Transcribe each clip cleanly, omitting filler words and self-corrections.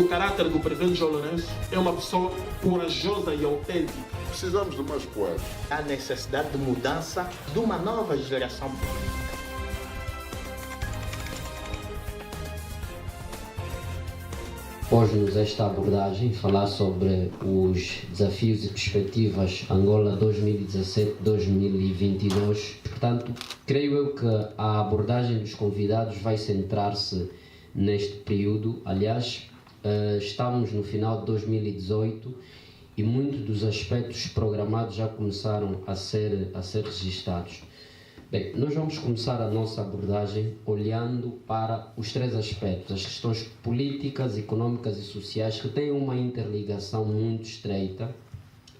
O caráter do presidente João Lourenço é uma pessoa corajosa e autêntica. Precisamos de mais poetas. Há necessidade de mudança de uma nova geração política. Hoje-nos esta abordagem, falar sobre os desafios e perspectivas Angola 2017-2022. Portanto, creio eu que a abordagem dos convidados vai centrar-se neste período. Aliás, estamos no final de 2018 e muitos dos aspectos programados já começaram a ser registados. Bem, nós vamos começar a nossa abordagem olhando para os três aspectos, as questões políticas, econômicas e sociais, que têm uma interligação muito estreita.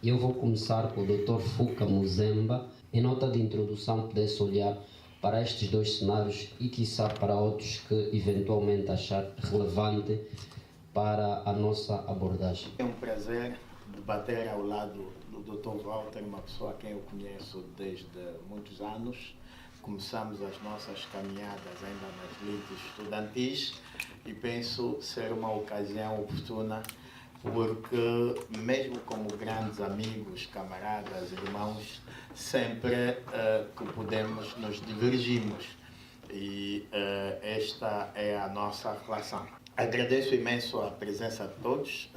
E eu vou começar com o Dr. Fuka Muzemba, em nota de introdução, pudesse olhar para estes dois cenários e, quiçá, para outros que eventualmente achar relevante para a nossa abordagem. É um prazer debater ao lado do Dr. Walter, uma pessoa a quem eu conheço desde muitos anos. Começamos as nossas caminhadas ainda nas lides estudantis e penso ser uma ocasião oportuna porque, mesmo como grandes amigos, camaradas, irmãos, sempre que podemos nos divergimos e esta é a nossa relação. Agradeço imenso a presença de todos,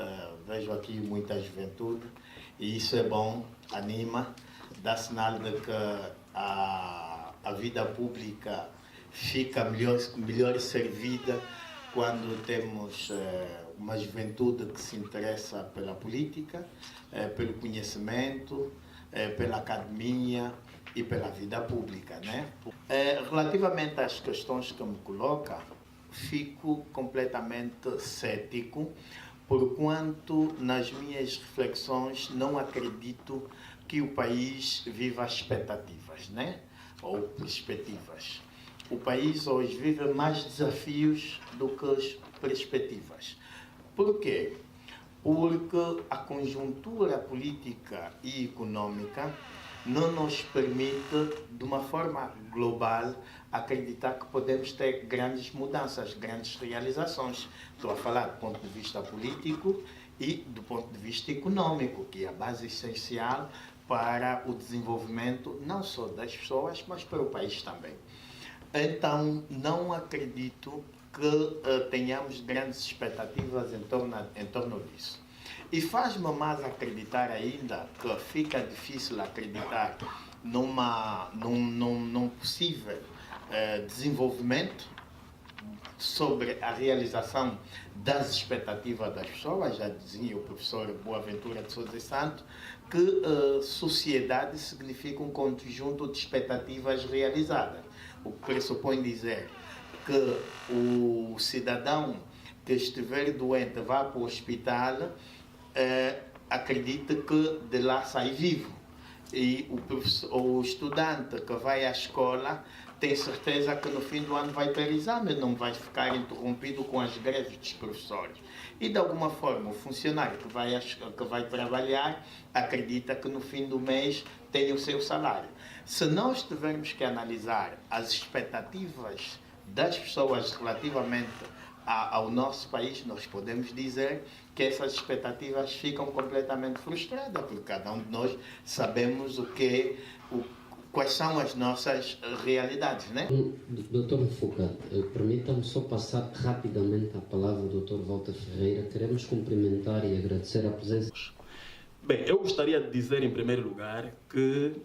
vejo aqui muita juventude e isso é bom, anima, dá sinal de que a vida pública fica melhor servida quando temos uma juventude que se interessa pela política, pelo conhecimento, pela academia e pela vida pública, né? Relativamente às questões que me coloca, fico completamente cético, porquanto nas minhas reflexões não acredito que o país viva expectativas, né? Ou perspectivas. O país hoje vive mais desafios do que perspectivas. Por quê? Porque a conjuntura política e econômica não nos permite, de uma forma global, acreditar que podemos ter grandes mudanças, grandes realizações. Estou a falar do ponto de vista político e do ponto de vista econômico, que é a base essencial para o desenvolvimento não só das pessoas, mas para o país também. Então, não acredito que tenhamos grandes expectativas em torno disso. E faz-me mais acreditar ainda que fica difícil acreditar num possível desenvolvimento sobre a realização das expectativas das pessoas. Já dizia o professor Boaventura de Sousa Santo que sociedade significa um conjunto de expectativas realizadas, o que pressupõe dizer que o cidadão que estiver doente vá para o hospital, acredita que de lá sai vivo. E o estudante que vai à escola tem certeza que no fim do ano vai ter exame, não vai ficar interrompido com as greves dos professores. E de alguma forma o funcionário que vai trabalhar acredita que no fim do mês tem o seu salário. Se nós tivermos que analisar as expectativas das pessoas relativamente ao nosso país, nós podemos dizer que essas expectativas ficam completamente frustradas, porque cada um de nós sabemos quais são as nossas realidades, né? Dr. Fuka, permita-me só passar rapidamente a palavra ao Dr. Walter Ferreira. Queremos cumprimentar e agradecer a presença. Bem, eu gostaria de dizer em primeiro lugar que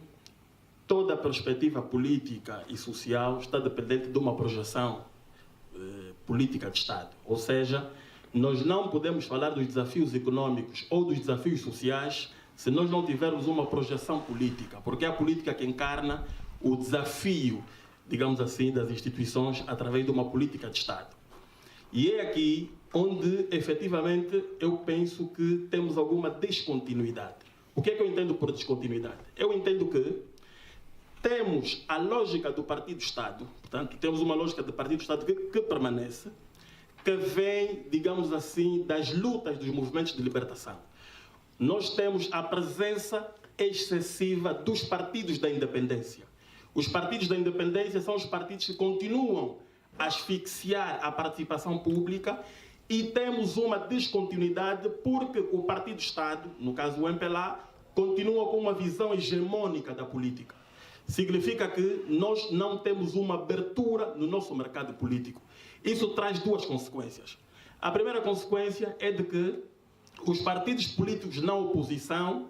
toda a perspectiva política e social está dependente de uma projeção política de Estado. Ou seja, nós não podemos falar dos desafios econômicos ou dos desafios sociais se nós não tivermos uma projeção política, porque é a política que encarna o desafio, digamos assim, das instituições através de uma política de Estado. E é aqui onde, efetivamente, eu penso que temos alguma descontinuidade. O que é que eu entendo por descontinuidade? Eu entendo que temos a lógica do partido-Estado, portanto, temos uma lógica do partido-Estado que permanece, que vem, digamos assim, das lutas dos movimentos de libertação. Nós temos a presença excessiva dos partidos da independência. Os partidos da independência são os partidos que continuam a asfixiar a participação pública e temos uma descontinuidade porque o Partido-Estado, no caso o MPLA, continua com uma visão hegemônica da política. Significa que nós não temos uma abertura no nosso mercado político. Isso traz duas consequências. A primeira consequência é de que os partidos políticos na oposição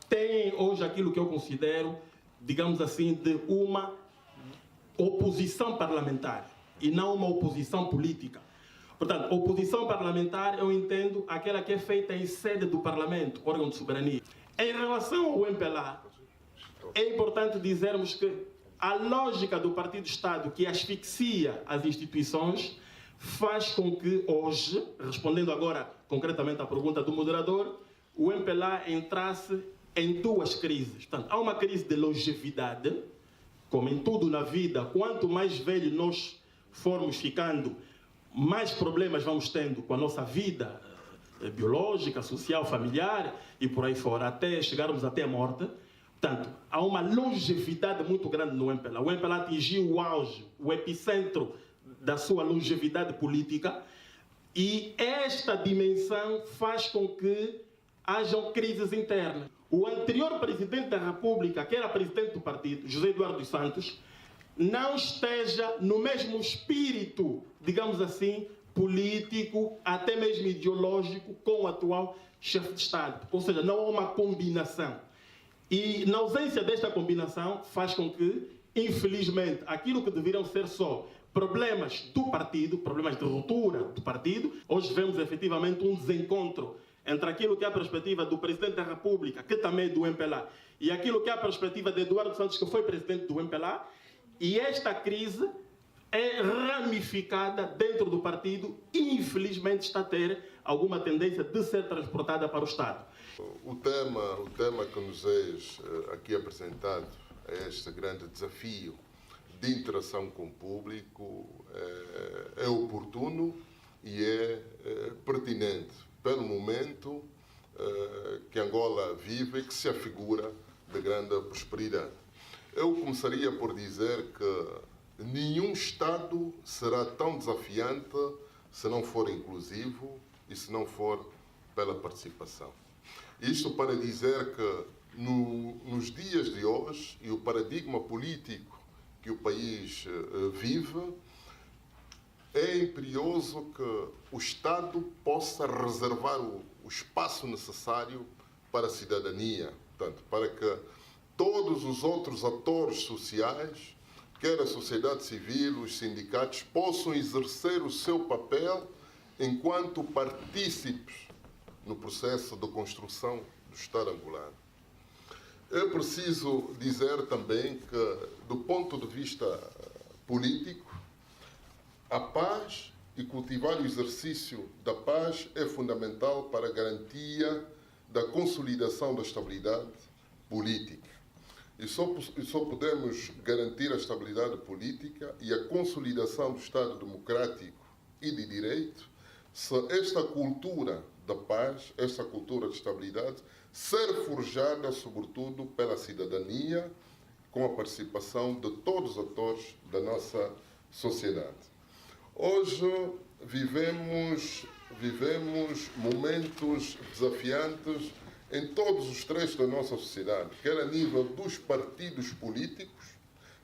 têm hoje aquilo que eu considero, digamos assim, de uma oposição parlamentar e não uma oposição política. Portanto, oposição parlamentar eu entendo aquela que é feita em sede do Parlamento, órgão de soberania. Em relação ao MPLA, é importante dizermos que a lógica do Partido-Estado que asfixia as instituições faz com que hoje, respondendo agora concretamente à pergunta do moderador, o MPLA entrasse em duas crises. Portanto, há uma crise de longevidade, como em tudo na vida, quanto mais velho nós formos ficando, mais problemas vamos tendo com a nossa vida biológica, social, familiar e por aí fora, até chegarmos até a morte. Portanto, há uma longevidade muito grande no MPLA. O MPLA atingiu o auge, o epicentro da sua longevidade política, e esta dimensão faz com que hajam crises internas. O anterior presidente da República, que era presidente do partido, José Eduardo dos Santos, não esteja no mesmo espírito, digamos assim, político, até mesmo ideológico, com o atual chefe de Estado. Ou seja, não há uma combinação. E na ausência desta combinação faz com que, infelizmente, aquilo que deveriam ser só problemas do partido, problemas de ruptura do partido, hoje vemos efetivamente um desencontro entre aquilo que é a perspectiva do Presidente da República, que também é do MPLA, e aquilo que é a perspectiva de Eduardo Santos, que foi presidente do MPLA, e esta crise é ramificada dentro do partido e, infelizmente, está a ter alguma tendência de ser transportada para o Estado. O tema que nos é aqui apresentado é este grande desafio de interação com o público, é oportuno e é pertinente pelo momento que Angola vive e que se afigura de grande prosperidade. Eu começaria por dizer que nenhum Estado será tão desafiante se não for inclusivo e se não for pela participação. Isto para dizer que nos dias de hoje e o paradigma político que o país vive, é imperioso que o Estado possa reservar o espaço necessário para a cidadania, portanto, para que todos os outros atores sociais, quer a sociedade civil, os sindicatos, possam exercer o seu papel enquanto partícipes no processo de construção do Estado angolano. Eu preciso dizer também que, do ponto de vista político, a paz e cultivar o exercício da paz é fundamental para a garantia da consolidação da estabilidade política. E só podemos garantir a estabilidade política e a consolidação do Estado democrático e de direito se esta cultura da paz, esta cultura de estabilidade, ser forjada, sobretudo, pela cidadania, com a participação de todos os atores da nossa sociedade. Hoje vivemos momentos desafiantes em todos os trechos da nossa sociedade, quer a nível dos partidos políticos,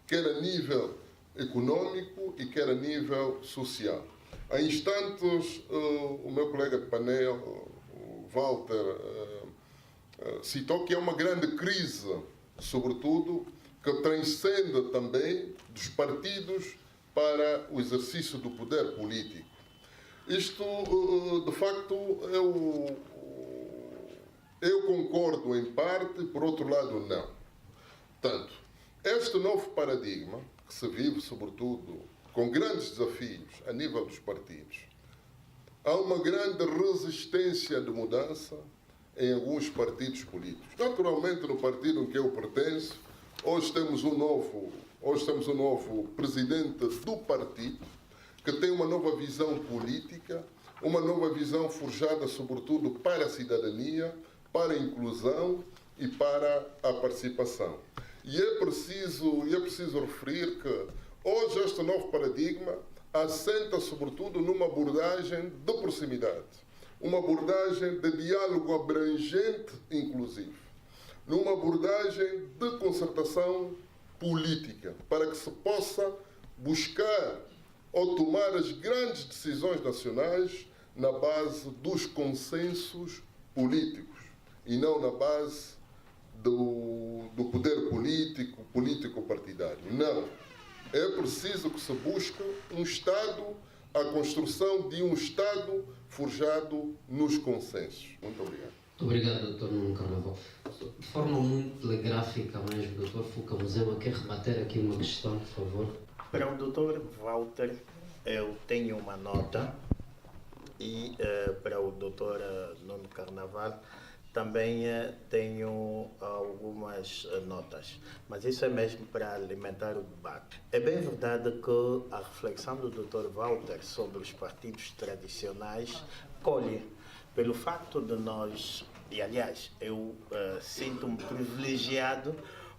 quer a nível econômico e quer a nível social. Há instantes, o meu colega de painel, o Walter, citou que é uma grande crise, sobretudo, que transcende também dos partidos para o exercício do poder político. Isto, de facto, eu concordo em parte, por outro lado, não. Portanto, este novo paradigma, que se vive, sobretudo, com grandes desafios a nível dos partidos, há uma grande resistência de mudança em alguns partidos políticos. Naturalmente, no partido em que eu pertenço, hoje temos um novo presidente do partido, que tem uma nova visão política, uma nova visão forjada, sobretudo, para a cidadania, para a inclusão e para a participação. E é preciso referir que hoje este novo paradigma assenta sobretudo numa abordagem de proximidade, uma abordagem de diálogo abrangente inclusive, numa abordagem de concertação política, para que se possa buscar ou tomar as grandes decisões nacionais na base dos consensos políticos e não na base do poder político partidário. Não. É preciso que se busque um Estado, a construção de um Estado forjado nos consensos. Muito obrigado. Muito obrigado, Dr. Nuno Carnaval. De forma muito telegráfica mesmo, Dr. Fuca Muzema, quer rebater aqui uma questão, por favor? Para o Dr. Walter, eu tenho uma nota e para o Dr. Nuno Carnaval também tenho algumas notas, mas isso é mesmo para alimentar o debate. É bem verdade que a reflexão do Dr. Walter sobre os partidos tradicionais colhe pelo facto de nós, e aliás, eu sinto-me privilegiado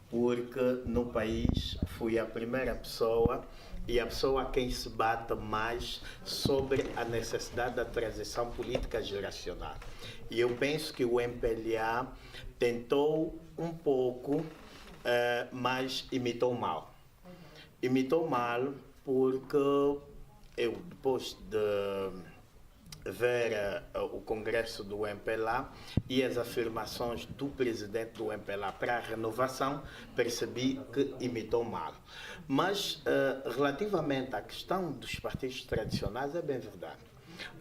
porque no país fui a primeira pessoa e a pessoa a quem se bate mais sobre a necessidade da transição política geracional. E eu penso que o MPLA tentou um pouco, mas imitou mal. Imitou mal porque eu, depois de ver o congresso do MPLA e as afirmações do presidente do MPLA para a renovação, percebi que imitou mal. Mas, relativamente à questão dos partidos tradicionais, é bem verdade.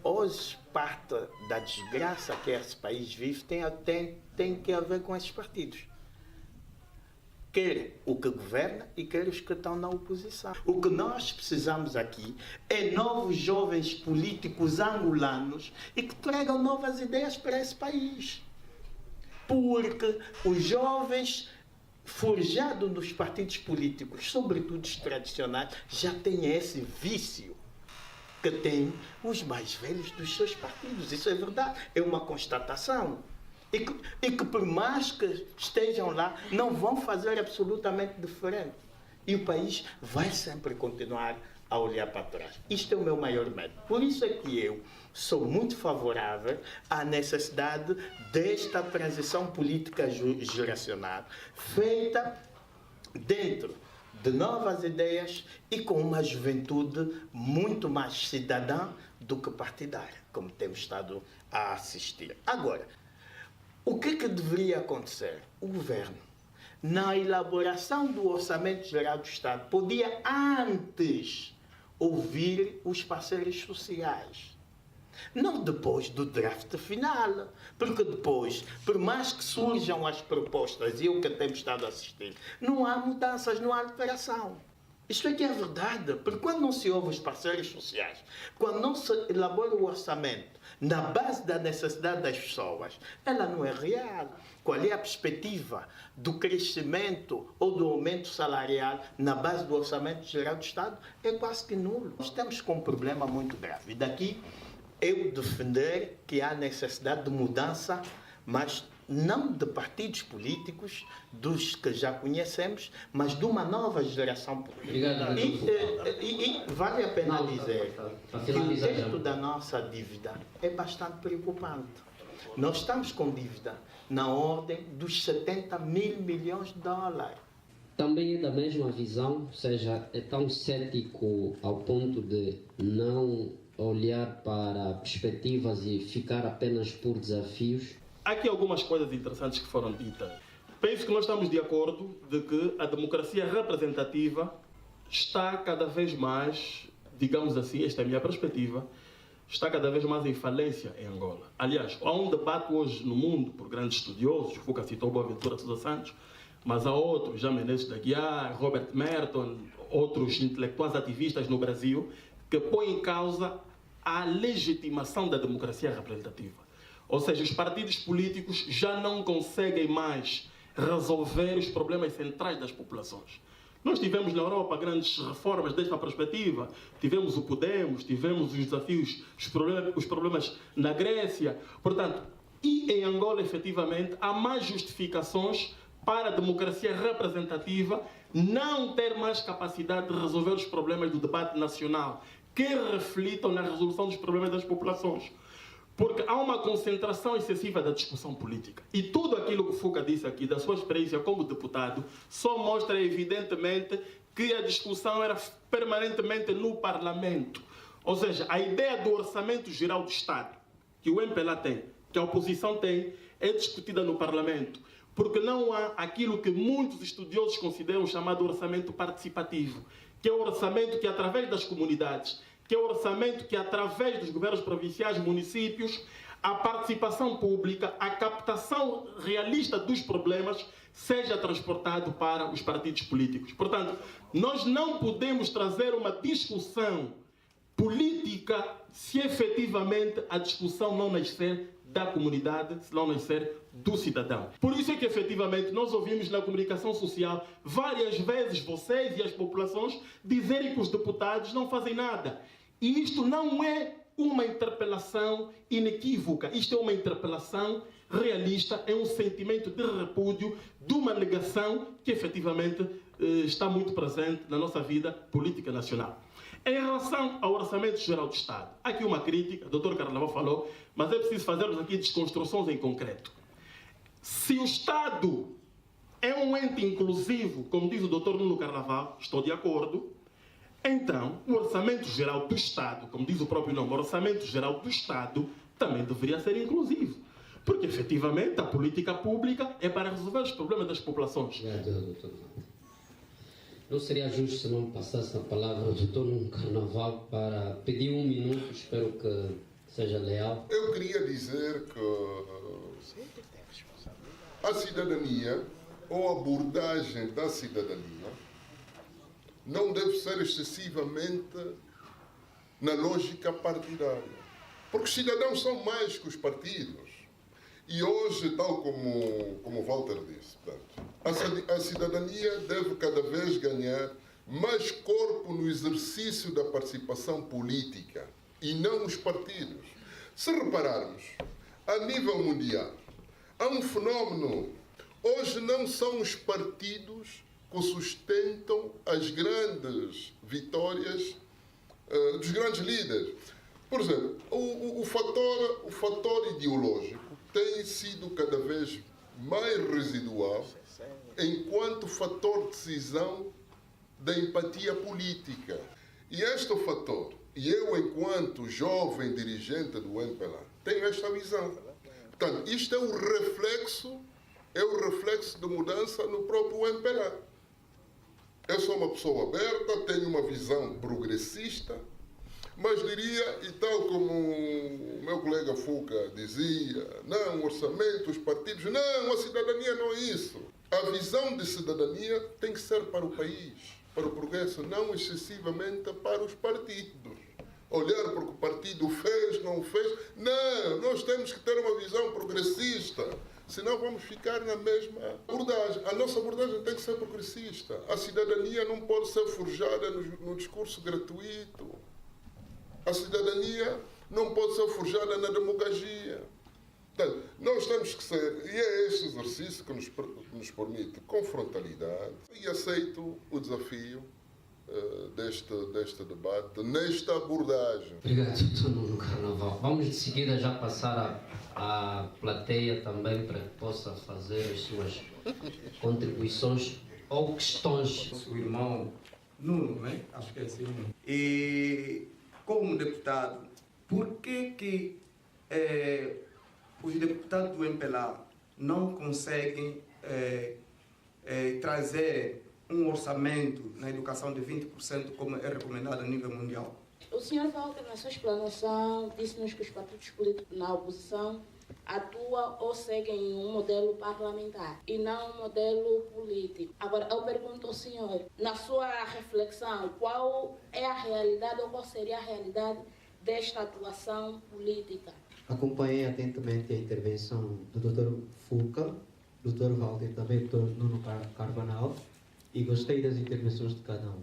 Hoje, parte da desgraça que esse país vive tem que ver com esses partidos. Quer o que governa e quer os que estão na oposição. O que nós precisamos aqui é novos jovens políticos angolanos e que tragam novas ideias para esse país. Porque os jovens forjados nos partidos políticos, sobretudo os tradicionais, já têm esse vício que têm os mais velhos dos seus partidos. Isso é verdade, é uma constatação. E que por mais que estejam lá, não vão fazer absolutamente diferente. E o país vai sempre continuar a olhar para trás. Isto é o meu maior medo. Por isso é que eu sou muito favorável à necessidade desta transição política geracional, feita dentro de novas ideias e com uma juventude muito mais cidadã do que partidária, como temos estado a assistir. Agora, o que deveria acontecer? O governo, na elaboração do Orçamento Geral do Estado, podia antes ouvir os parceiros sociais. Não depois do draft final, porque depois, por mais que surjam as propostas e o que temos estado a assistir, não há mudanças, não há alteração. Isto é que é verdade, porque quando não se ouve os parceiros sociais, quando não se elabora o orçamento na base da necessidade das pessoas, ela não é real. Qual é a perspectiva do crescimento ou do aumento salarial na base do Orçamento Geral do Estado? É quase que nulo. Nós estamos com um problema muito grave. E daqui eu defender que há necessidade de mudança, mas não de partidos políticos, dos que já conhecemos, mas de uma nova geração política. Obrigado, e vale a pena dizer que o teto da nossa dívida é bastante preocupante. Nós estamos com dívida na ordem dos 70 mil milhões de dólares. Também é da mesma visão, ou seja, é tão cético ao ponto de não olhar para perspectivas e ficar apenas por desafios? Há aqui algumas coisas interessantes que foram ditas. Penso que nós estamos de acordo de que a democracia representativa está cada vez mais, digamos assim, esta é a minha perspectiva, está cada vez mais em falência em Angola. Aliás, há um debate hoje no mundo por grandes estudiosos, Fuca citou Boaventura Sousa Santos, mas há outros, Jean Menezes de Aguiar, Robert Merton, outros intelectuais ativistas no Brasil, que põem em causa a legitimação da democracia representativa. Ou seja, os partidos políticos já não conseguem mais resolver os problemas centrais das populações. Nós tivemos na Europa grandes reformas desta perspectiva. Tivemos o Podemos, tivemos os desafios, os problemas na Grécia. Portanto, e em Angola, efetivamente, há mais justificações para a democracia representativa não ter mais capacidade de resolver os problemas do debate nacional, que reflitam na resolução dos problemas das populações. Porque há uma concentração excessiva da discussão política. E tudo aquilo que o Fuca disse aqui, da sua experiência como deputado, só mostra evidentemente que a discussão era permanentemente no Parlamento. Ou seja, a ideia do Orçamento Geral do Estado, que o MPLA tem, que a oposição tem, é discutida no Parlamento. Porque não há aquilo que muitos estudiosos consideram chamado orçamento participativo, que é o orçamento que, através das comunidades, que é o orçamento que, através dos governos provinciais, municípios, a participação pública, a captação realista dos problemas, seja transportado para os partidos políticos. Portanto, nós não podemos trazer uma discussão política se efetivamente a discussão não nascer da comunidade, se não nascer do cidadão. Por isso é que efetivamente nós ouvimos na comunicação social várias vezes vocês e as populações dizerem que os deputados não fazem nada. E isto não é uma interpelação inequívoca, isto é uma interpelação realista, é um sentimento de repúdio, de uma negação que efetivamente está muito presente na nossa vida política nacional. Em relação ao Orçamento Geral do Estado, há aqui uma crítica, o Dr. Carnaval falou, mas é preciso fazermos aqui desconstruções em concreto. Se o Estado é um ente inclusivo, como diz o Dr. Nuno Carnaval, estou de acordo, então o Orçamento Geral do Estado, como diz o próprio nome, o Orçamento Geral do Estado, também deveria ser inclusivo. Porque, efetivamente, a política pública é para resolver os problemas das populações. Obrigado, Dr. Não seria justo se não passasse a palavra ao Dr. Nuno Carnaval para pedir 1 minuto, espero que seja leal. Eu queria dizer que a cidadania, ou a abordagem da cidadania, não deve ser excessivamente na lógica partidária. Porque os cidadãos são mais que os partidos. E hoje, tal como Walter disse, portanto, a cidadania deve cada vez ganhar mais corpo no exercício da participação política e não os partidos. Se repararmos, a nível mundial, há um fenómeno. Hoje não são os partidos que sustentam as grandes vitórias dos grandes líderes. Por exemplo, o fator ideológico tem sido cada vez mais residual enquanto fator de decisão da empatia política. E este fator, e eu enquanto jovem dirigente do MPLA, tenho esta visão. Portanto, isto é o reflexo de mudança no próprio MPLA. Eu sou uma pessoa aberta, tenho uma visão progressista, mas diria, e tal como o meu colega Fuca dizia, não, orçamento, os partidos, não, a cidadania não é isso. A visão de cidadania tem que ser para o país, para o progresso, não excessivamente para os partidos. Olhar para o que o partido fez, não fez. Não, nós temos que ter uma visão progressista, senão vamos ficar na mesma abordagem. A nossa abordagem tem que ser progressista. A cidadania não pode ser forjada no discurso gratuito. A cidadania não pode ser forjada na demagogia. Portanto, nós temos que ser, e é este exercício que nos permite com frontalidade, e aceito o desafio deste debate, nesta abordagem. Obrigado, Dr. Nuno Carnaval. Vamos de seguida já passar à plateia também para que possa fazer as suas contribuições ou questões. O irmão Nuno, né? Acho que é assim. E como deputado, por que os deputados do MPLA não conseguem trazer um orçamento na educação de 20%, como é recomendado a nível mundial? O senhor Walter, na sua explanação, disse-nos que os partidos políticos na oposição atuam ou seguem um modelo parlamentar e não um modelo político. Agora, eu pergunto ao senhor, na sua reflexão, qual é a realidade ou qual seria a realidade desta atuação política? Acompanhei atentamente a intervenção do Dr. Fuca, do Dr. Walter e também do Dr. Nuno Carnaval, e gostei das intervenções de cada um.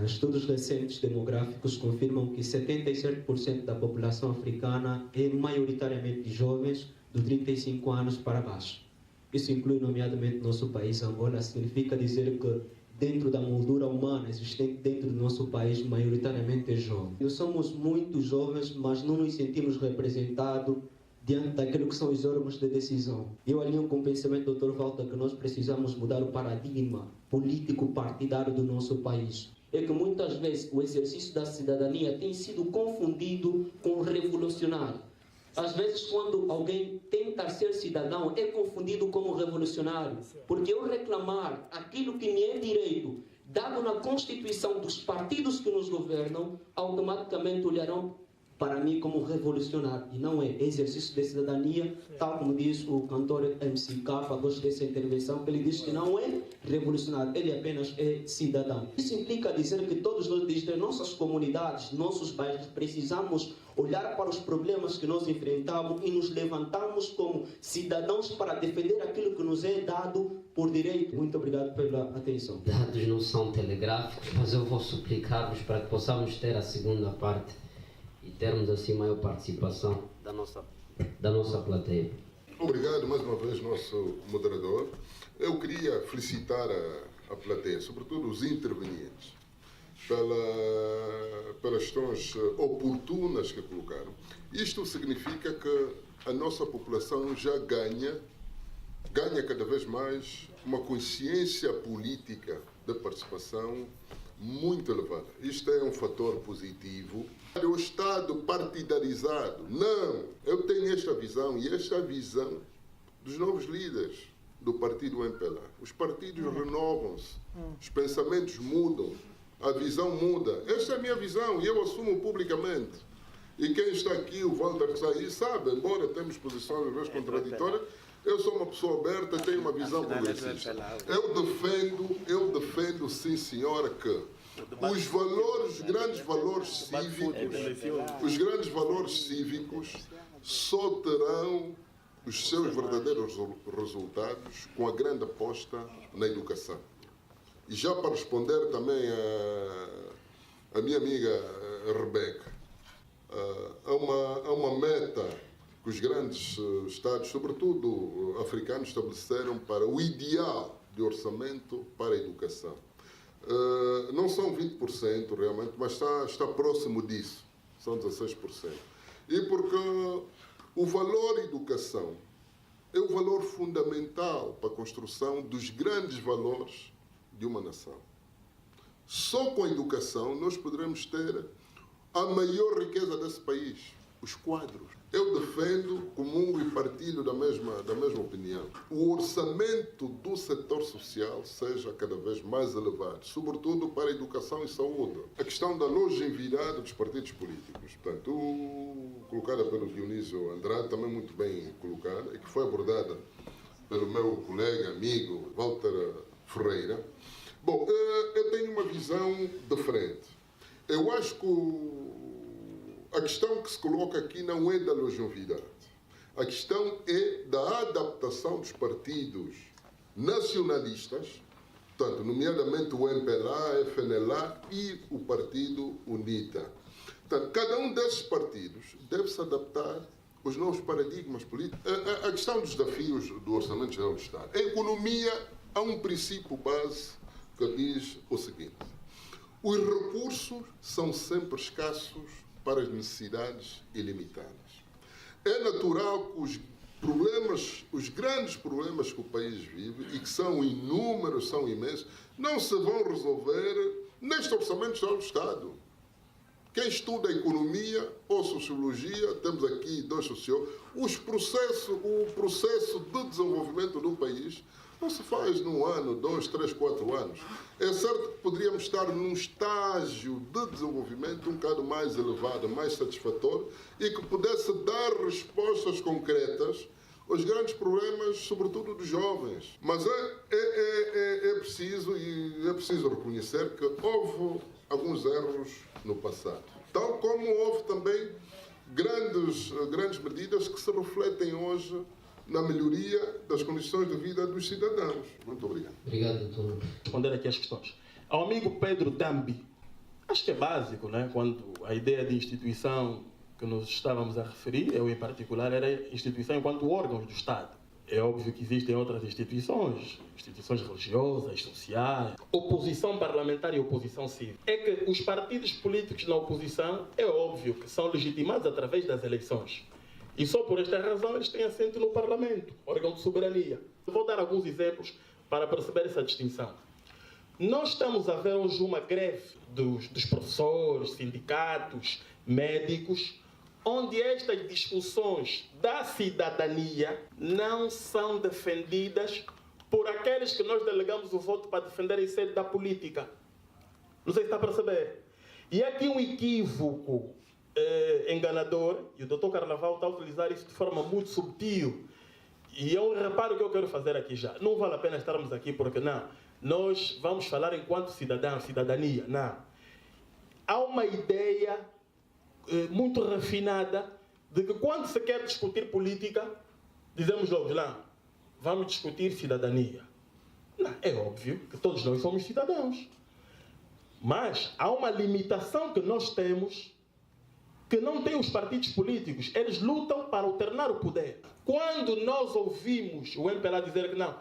Estudos recentes demográficos confirmam que 77% da população africana é maioritariamente de jovens de 35 anos para baixo. Isso inclui nomeadamente nosso país, Angola. Significa dizer que dentro da moldura humana existente dentro do nosso país, maioritariamente é jovem. Nós somos muito jovens, mas não nos sentimos representados diante daquilo que são os órgãos de decisão. Eu alinho com o pensamento do Dr. Walter que nós precisamos mudar o paradigma político partidário do nosso país. É que muitas vezes o exercício da cidadania tem sido confundido com revolucionário. Às vezes, quando alguém tenta ser cidadão, é confundido como revolucionário. Porque eu reclamar aquilo que me é direito, dado na Constituição dos partidos que nos governam, automaticamente olharão para mim como revolucionário. E não é exercício de cidadania, tal como diz o cantor MC Capa, gosto dessa intervenção, que ele diz que não é revolucionário, ele apenas é cidadão. Isso implica dizer que todos nós, desde nossas comunidades, nossos bairros, precisamos olhar para os problemas que nós enfrentamos e nos levantamos como cidadãos para defender aquilo que nos é dado por direito. Muito obrigado pela atenção. Dados não são telegráficos, mas eu vou suplicar-vos para que possamos ter a segunda parte e termos assim maior participação da nossa plateia. Obrigado mais uma vez, nosso moderador. Eu queria felicitar a plateia, sobretudo os intervenientes, pelas questões oportunas que colocaram. Isto significa que a nossa população já ganha cada vez mais uma consciência política de participação muito elevada. Isto é um fator positivo. O Estado partidarizado, não. Eu tenho esta visão e esta visão dos novos líderes do partido MPLA. Os partidos renovam-se, os pensamentos mudam, a visão muda. Esta é a minha visão e eu assumo publicamente. E quem está aqui, o Walter Saí, sabe, embora temos posições às vezes contraditórias, eu sou uma pessoa aberta, tenho uma visão progressista. Eu defendo, sim senhora, que os grandes valores cívicos só terão os seus verdadeiros resultados com a grande aposta na educação. E já para responder também a minha amiga Rebeca, há uma meta que os grandes Estados, sobretudo africanos, estabeleceram para o ideal de orçamento para a educação. Não são 20% realmente, mas está próximo disso, são 16%. E porque o valor educação é o valor fundamental para a construção dos grandes valores de uma nação. Só com a educação nós poderemos ter a maior riqueza desse país, os quadros. Eu defendo, comungo e partilho da mesma opinião. O orçamento do setor social seja cada vez mais elevado, sobretudo para a educação e saúde. A questão da longevidade dos partidos políticos, portanto, colocada pelo Dionísio Andrade, também muito bem colocada, e que foi abordada pelo meu colega, amigo, Walter Ferreira. Bom, eu tenho uma visão diferente. Eu acho que a questão que se coloca aqui não é da longevidade. A questão é da adaptação dos partidos nacionalistas, portanto, nomeadamente o MPLA, a FNLA e o Partido UNITA. Portanto, cada um desses partidos deve se adaptar aos novos paradigmas políticos. A questão dos desafios do Orçamento Geral do Estado. A economia há um princípio base que diz o seguinte: os recursos são sempre escassos para as necessidades ilimitadas. É natural que os grandes problemas que o país vive, e que são inúmeros, são imensos, não se vão resolver neste Orçamento Geral do Estado. Quem estuda economia ou sociologia, temos aqui dois sociólogos, o processo de desenvolvimento do país não se faz num ano, 2, 3, 4 anos. É certo que poderíamos estar num estágio de desenvolvimento um bocado mais elevado, mais satisfatório, e que pudesse dar respostas concretas aos grandes problemas, sobretudo dos jovens. Mas é preciso reconhecer que houve alguns erros no passado. Tal como houve também grandes medidas que se refletem hoje na melhoria das condições de vida dos cidadãos. Muito obrigado. Obrigado, doutor. Responder aqui as questões. Ao amigo Pedro Tambi, acho que é básico, né? Quando a ideia de instituição que nos estávamos a referir, eu em particular, era instituição enquanto órgãos do Estado. É óbvio que existem outras instituições religiosas, sociais, oposição parlamentar e oposição civil. É que os partidos políticos na oposição, é óbvio que são legitimados através das eleições. E só por esta razão eles têm assento no Parlamento, órgão de soberania. Vou dar alguns exemplos para perceber essa distinção. Nós estamos a ver hoje uma greve dos professores, sindicatos, médicos, onde estas discussões da cidadania não são defendidas por aqueles que nós delegamos o voto para defender em sede da política. Não sei se está a perceber. E aqui um equívoco enganador, e o Dr. Carnaval está a utilizar isso de forma muito subtil, e é um reparo que eu quero fazer aqui já. Não vale a pena estarmos aqui porque não. Nós vamos falar enquanto cidadania. Não. Há uma ideia muito refinada de que quando se quer discutir política, dizemos logo, não, vamos discutir cidadania. Não, é óbvio que todos nós somos cidadãos. Mas há uma limitação que nós temos que não tem os partidos políticos. Eles lutam para alternar o poder. Quando nós ouvimos o MPLA dizer que não,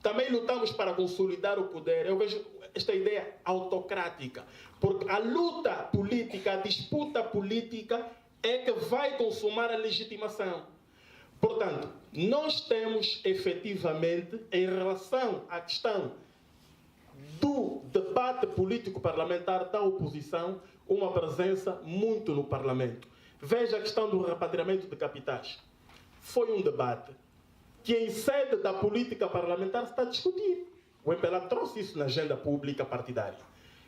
também lutamos para consolidar o poder, eu vejo esta ideia autocrática. Porque a luta política, a disputa política é que vai consumar a legitimação. Portanto, nós temos efetivamente, em relação à questão do debate político parlamentar da oposição, uma presença muito no Parlamento. Veja a questão do repatriamento de capitais. Foi um debate que em sede da política parlamentar se está a discutir. O MPLA trouxe isso na agenda pública partidária.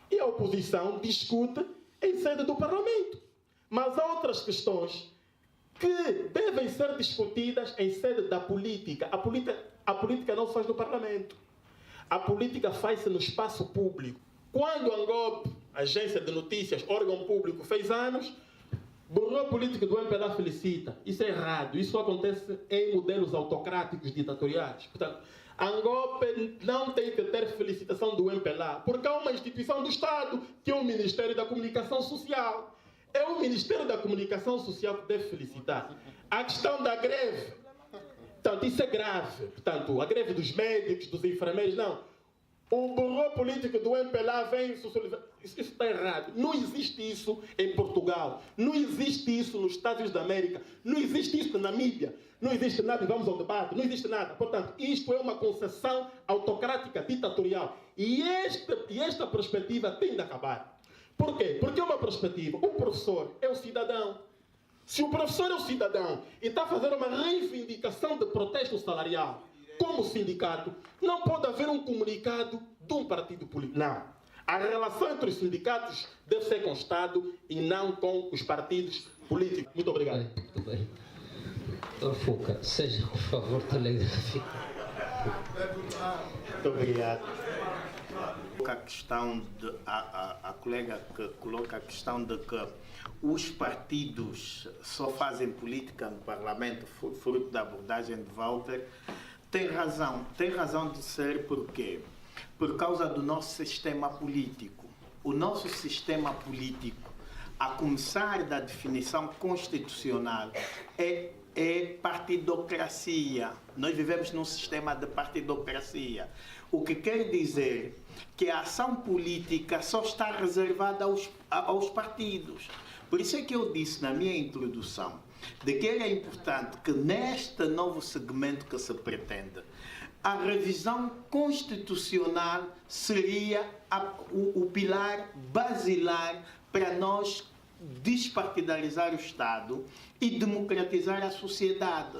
E a oposição discute em sede do Parlamento. Mas há outras questões que devem ser discutidas em sede da política. A política não se faz no Parlamento. A política faz-se no espaço público. Quando a ANGOP, agência de notícias, órgão público, fez anos, o Bureau Político do MPLA felicita. Isso é errado. Isso acontece em modelos autocráticos ditatoriais. Portanto, a ANGOP não tem que ter felicitação do MPLA, porque há uma instituição do Estado, que é o Ministério da Comunicação Social. É o Ministério da Comunicação Social que deve felicitar. A questão da greve, portanto, isso é grave. Portanto, a greve dos médicos, dos enfermeiros, não. O Bureau Político do MPLA vem socializar. Isso está errado. Não existe isso em Portugal. Não existe isso nos Estados Unidos da América. Não existe isso na Namíbia. Não existe nada e vamos ao debate. Não existe nada. Portanto, isto é uma concessão autocrática, ditatorial. E esta perspectiva tem de acabar. Por quê? Porque é uma perspectiva. O professor é o cidadão. Se o professor é o cidadão e está a fazer uma reivindicação de protesto salarial como sindicato, não pode haver um comunicado de um partido político. Não. A relação entre os sindicatos deve ser com o Estado e não com os partidos políticos. Muito obrigado. Muito bem. Doutor Fuca, seja, por favor, telegráfico. Muito obrigado. A colega que coloca a questão de que os partidos só fazem política no Parlamento, fruto da abordagem de Walter, tem razão de ser. Por quê? Por causa do nosso sistema político. O nosso sistema político, a começar da definição constitucional, é partidocracia. Nós vivemos num sistema de partidocracia. O que quer dizer que a ação política só está reservada aos partidos. Por isso é que eu disse na minha introdução de que era importante que neste novo segmento que se pretende, a revisão constitucional seria o pilar basilar para nós despartidarizar o Estado e democratizar a sociedade.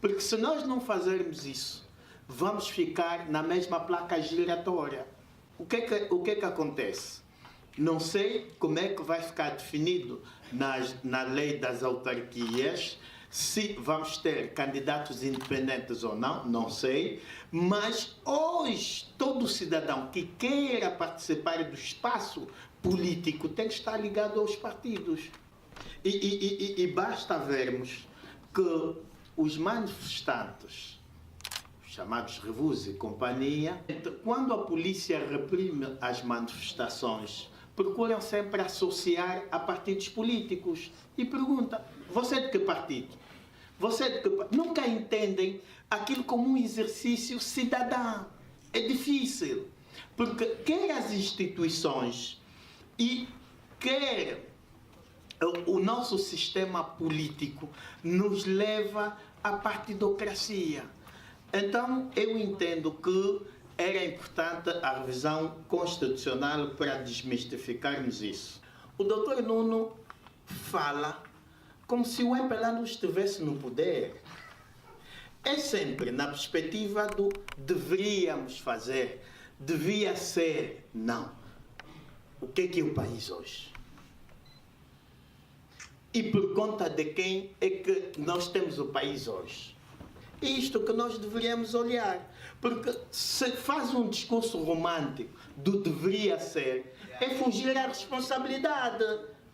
Porque se nós não fazermos isso, vamos ficar na mesma placa giratória. O que é que acontece? Não sei como é que vai ficar definido na lei das autarquias, se vamos ter candidatos independentes ou não, não sei, mas hoje todo cidadão que queira participar do espaço político tem que estar ligado aos partidos. E basta vermos que os manifestantes, chamados Revus e companhia, quando a polícia reprime as manifestações, procuram sempre associar a partidos políticos. E pergunta, você é de que partido? Você nunca entendem aquilo como um exercício cidadão. É difícil, porque quer as instituições e quer o nosso sistema político nos leva à partidocracia. Então, eu entendo que era importante a revisão constitucional para desmistificarmos isso. O doutor Nuno fala como se o MPLA não estivesse no poder. É sempre na perspectiva do deveríamos fazer, devia ser, não. O que é o país hoje? E por conta de quem é que nós temos o país hoje? É isto que nós deveríamos olhar. Porque se faz um discurso romântico do deveria ser, é fugir à responsabilidade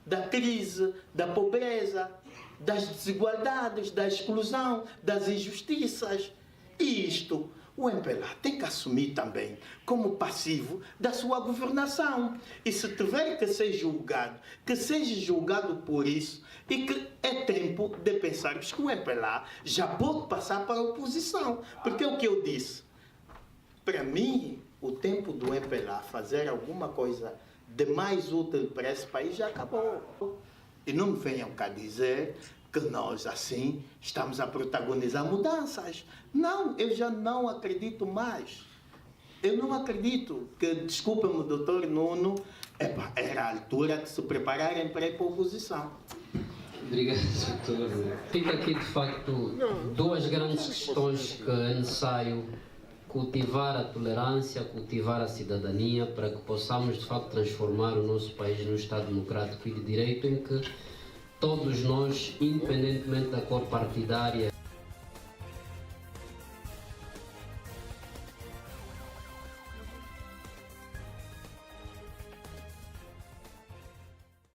da crise, da pobreza, das desigualdades, da exclusão, das injustiças. E isto o MPLA tem que assumir também como passivo da sua governação. E se tiver que ser julgado, que seja julgado por isso, e que é tempo de pensarmos que o MPLA já pode passar para a oposição. Porque é o que eu disse. Para mim, o tempo do MPLA fazer alguma coisa de mais útil para esse país já acabou. E não me venham cá dizer que nós, assim, estamos a protagonizar mudanças. Não, eu já não acredito mais. Eu não acredito que, desculpa-me, doutor Nuno, era a altura de se prepararem para ir para a oposição. Obrigado, doutor. Fica aqui, de facto, duas grandes questões que é necessário cultivar a tolerância, cultivar a cidadania, para que possamos, de facto, transformar o nosso país num Estado democrático e de direito em que todos nós, independentemente da cor partidária